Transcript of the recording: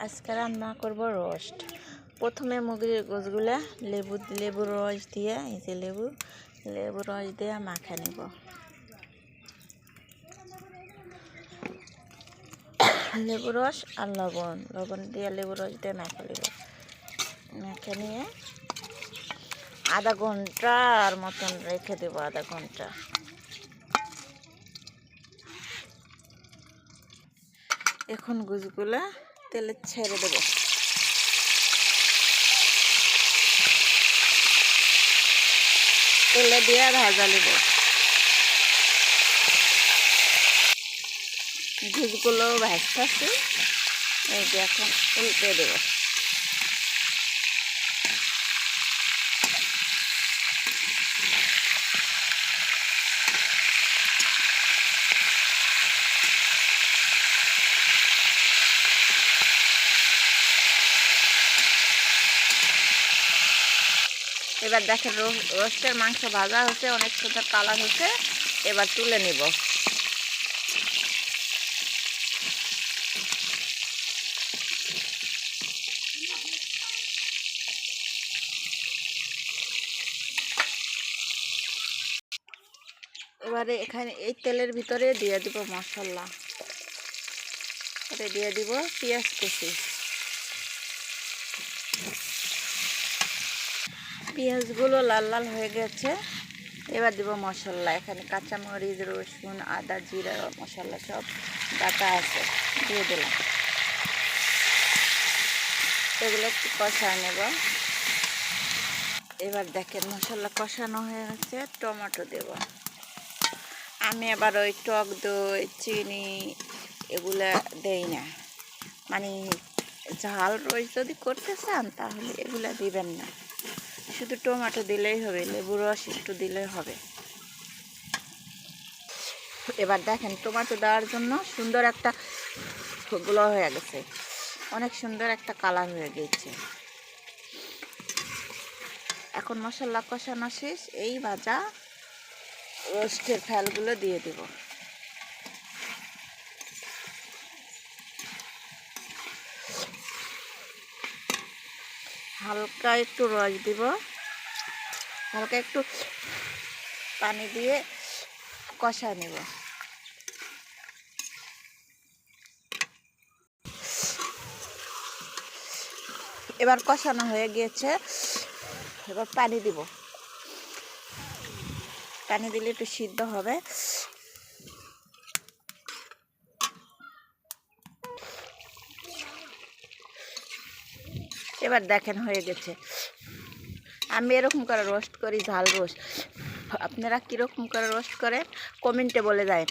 আজকে রান্না করব রোস্ট। প্রথমে মুগের গোছগুলা লেবুর রস দিয়ে, এই যে লেবুর রস দিয়ে মাখা নেব। লেবু রস আর লবণ দিয়ে লেবু রস দিয়ে মাখা নেব। মাখা নিয়ে আধা ঘন্টার মতন রেখে দেবো। আধা ঘন্টা। এখন গোছগুলা তেলে ছেড়ে দেবো। তেলে দিয়ে ভাজা নেব। গুজগুলো ভাজতেছি, এই যে এখন উল্টে দেবো। এবার দেখেন রোস্টের মাংস ভাজা হচ্ছে, অনেক সুন্দর কালার হচ্ছে। এবার তুলে নিব। এবারে এখানে এই তেলের ভিতরে দিয়ে দিব মশলা। দিয়ে দিব পেঁয়াজ কুচি। পেঁয়াজগুলো লাল লাল হয়ে গেছে। এবার দিব মশলা। এখানে কাঁচামরিচ, রসুন, আদা, জিরা মশলা সব বাটা আছে, দিয়ে দিলাম। এগুলো একটু কষায় নেব। এবার দেখেন মশলা কষানো হয়ে গেছে, টমেটো দেব। আমি আবার ওই টক দই, চিনি এগুলা দেই না। মানে ঝাল রোজ যদি করতে চান তাহলে এগুলা দিবেন না, শুধু টমেটো দিলেই হবে, লেবু রস একটু দিলেই হবে। এবার দেখেন টমেটো দেওয়ার জন্য সুন্দর একটা গুলো হয়ে গেছে, অনেক সুন্দর একটা কালার হয়ে গেছে। এখন মশলা কষানো শেষ। এই ভাজা রোস্টের ফেলগুলো দিয়ে দেব। হালকা একটু রস দিব, হালকা একটু পানি দিয়ে কষা নেব। এবার কষানো হয়ে গিয়েছে, এবার পানি দিব। পানি দিলে একটু সিদ্ধ হবে। এবার দেখেন হয়ে গেছে। আমি এরকম করে রোস্ট করি, ঝাল রোস্ট। আপনারা কীরকম করে রোস্ট করেন কমেন্টে বলে যায়।